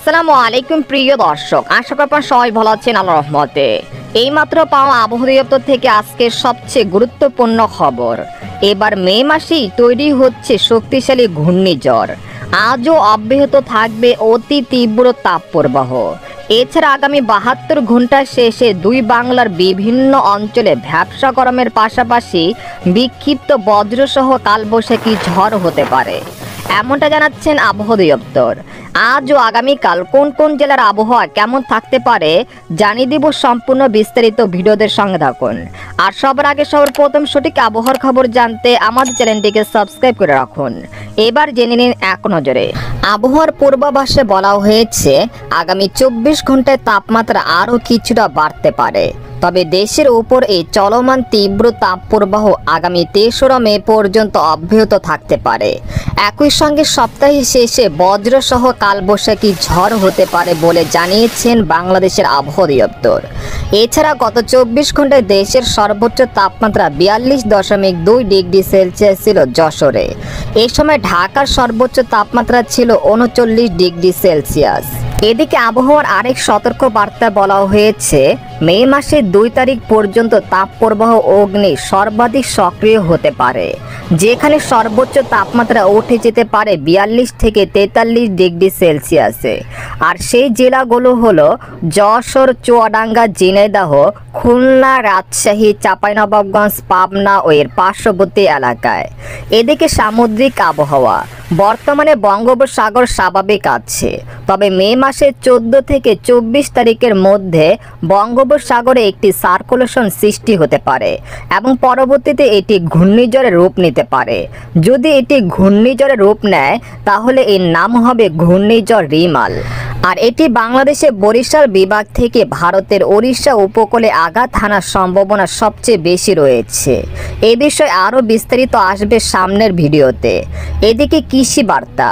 আসসালামু আলাইকুম প্রিয় দর্শক, আশা করি আপনারা সবাই ভালো আছেন আল্লাহর রহমতে। এইমাত্র পাওয়া আবহাওয়া দপ্তর থেকে আজকের সবচেয়ে গুরুত্বপূর্ণ খবর। এবার মে মাসেই তৈরি হচ্ছে শক্তিশালী ঘূর্ণিঝড়। আজও অব্যাহত থাকবে অতি তীব্র তাপপ্রবাহ। এছাড়া আগামী 72 ঘন্টা শেষে দুই বাংলার বিভিন্ন অঞ্চলে ভ্যাপসা গরমের পাশাপাশি বিক্ষিপ্ত বজ্রসহ কালবৈশাখী ঝড় হতে পারে, এমনটা জানাচ্ছেন আবহাওয়া দপ্তর। আজ ও আগামীকাল কোন কোন জেলার আবহাওয়া কেমন থাকতে পারে জানিয়ে দিব। সম্পূর্ণ বিস্তারিত ভিডিওদের সঙ্গে থাকুন। আর সবার আগে সবার প্রথম সঠিক আবহাওয়ার খবর জানতে আমাদের চ্যানেলটিকে সাবস্ক্রাইব করে রাখুন। এবার জেনে নিন এক নজরে। আবহাওয়ার পূর্বাভাসে বলা হয়েছে আগামী 24 ঘন্টায় তাপমাত্রা আরও কিছুটা বাড়তে পারে। তবে দেশের উপর এই চলমান তীব্র তাপপ্রবাহ আগামী 3রা মে পর্যন্ত অব্যাহত থাকতে পারে। একই সঙ্গে সপ্তাহের শেষে বজ্রসহ কালবৈশাখী ঝড় হতে পারে বলে জানিয়েছেন বাংলাদেশের আবহাওয়া দপ্তর। এছাড়া গত 24 ঘন্টায় দেশের সর্বোচ্চ তাপমাত্রা 42.2 ডিগ্রি সেলসিয়াস ছিল যশোরে। এ সময় ঢাকার সর্বোচ্চ তাপমাত্রা ছিল 39 ডিগ্রি সেলসিয়াস। এদিকে আবহাওয়ার আরেক সতর্ক বার্তা বলা হয়েছে মে মাসের 2 তারিখ পর্যন্ত তাপপ্রবাহ অগ্নি সর্বাধিক সক্রিয় হতে পারে, যেখানে সর্বোচ্চ তাপমাত্রা উঠে যেতে পারে 42 থেকে 43 ডিগ্রি সেলসিয়াসে। আর সেই জেলাগুলো হলো যশোর, চুয়াডাঙ্গা, ঝিনাইদহ, খুলনা, রাজশাহী, চাঁপাইনবাবগঞ্জ, পাবনা ও এর পার্শ্ববর্তী এলাকায়। এদিকে সামুদ্রিক আবহাওয়া বর্তমানে বঙ্গোপসাগর স্বাভাবিক আছে, তবে মে মাসের 14 থেকে 24 তারিখের মধ্যে বঙ্গোপসাগরে একটি সার্কুলেশন সৃষ্টি হতে পারে এবং পরবর্তীতে এটি ঘূর্ণিঝড়ের রূপ নিতে পারে। যদি এটি ঘূর্ণিঝড়ের রূপ নেয় তাহলে এর নাম হবে ঘূর্ণিঝড় রিমাল। আর এটি বাংলাদেশের বরিশাল বিভাগ থেকে ভারতের ওড়িশা উপকূলে আঘাত হানার সম্ভাবনা সবচেয়ে বেশি রয়েছে। এ বিষয়ে আরও বিস্তারিত আসবে সামনের ভিডিওতে। এদিকে কৃষি বার্তা,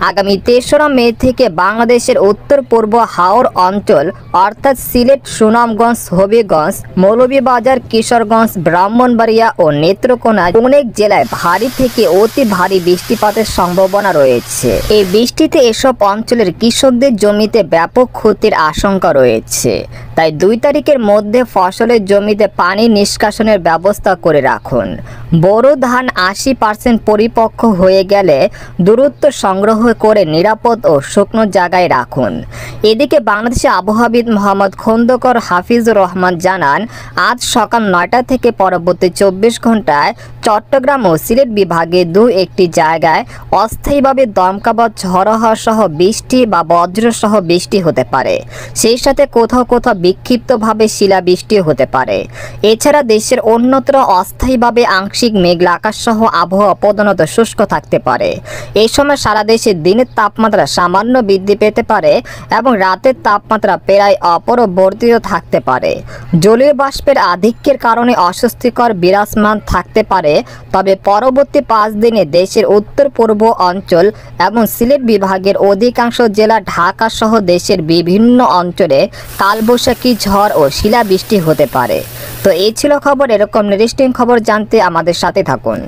আগামী 3রা মে থেকে বাংলাদেশের উত্তর পূর্ব হাওর অঞ্চল অর্থাৎ সিলেট, সুনামগঞ্জ, হবিগঞ্জ, মৌলভীবাজার, কিশোরগঞ্জ, ব্রাহ্মণবাড়িয়া ও নেত্রকোনা অনেক জেলায় ভারী থেকে অতি ভারী বৃষ্টিপাতের সম্ভাবনা রয়েছে। এই বৃষ্টিতে এসব অঞ্চলের কৃষকদের জমিতে ব্যাপক ক্ষতির আশঙ্কা রয়েছে। তাই 2 তারিখের মধ্যে ফসলের জমিতে পানি নিষ্কাশনের ব্যবস্থা করে রাখুন। বোরো ধান 80% পরিপক্ক হয়ে গেলে দূরত্ব সংগ্রহ করে নিরাপদ ও শুকনো জায়গায় রাখুন। এদিকে বাংলাদেশের আবহাওয়াবিদ মোহাম্মদ খন্দকার হাফিজুর রহমান জানান, আজ সকাল 9টা থেকে পরবর্তী 24 ঘন্টায় চট্টগ্রাম ও সিলেট বিভাগে 2-1টি জায়গায় অস্থায়ীভাবে দমকা বা ঝড়ো হাওয়া সহ বৃষ্টি বা বজ্রসহ বৃষ্টি হতে পারে। সেই সাথে কোথাও কোথাও বিক্ষিপ্তভাবে শিলাবৃষ্টি হতে পারে। এছাড়া দেশের অন্যত্র অস্থায়ীভাবে আংশিক মেঘলা আকাশ সহ আবহাওয়া প্রধানত শুষ্ক থাকতে পারে। এই সময় সারা দেশে দিনের তাপমাত্রা সামান্য বৃদ্ধি পেতে পারে এবং রাতের তাপমাত্রা প্রায় অপরিবর্তিত থাকতে পারে। জলীয় বাষ্পের আধিক্যের কারণে অস্বস্তিকর বিরাজমান থাকতে পারে। তবে পরবর্তী 5 দিনে দেশের উত্তর পূর্ব অঞ্চল এবং সিলেট বিভাগের অধিকাংশ জেলা, ঢাকা সহ দেশের বিভিন্ন অঞ্চলে কালবৈশাখী ঝড় ও শিলাবৃষ্টি হতে পারে। তো এই ছিল খবর। এরকম ইন্টারেস্টিং খবর জানতে আমাদের সাথে থাকুন।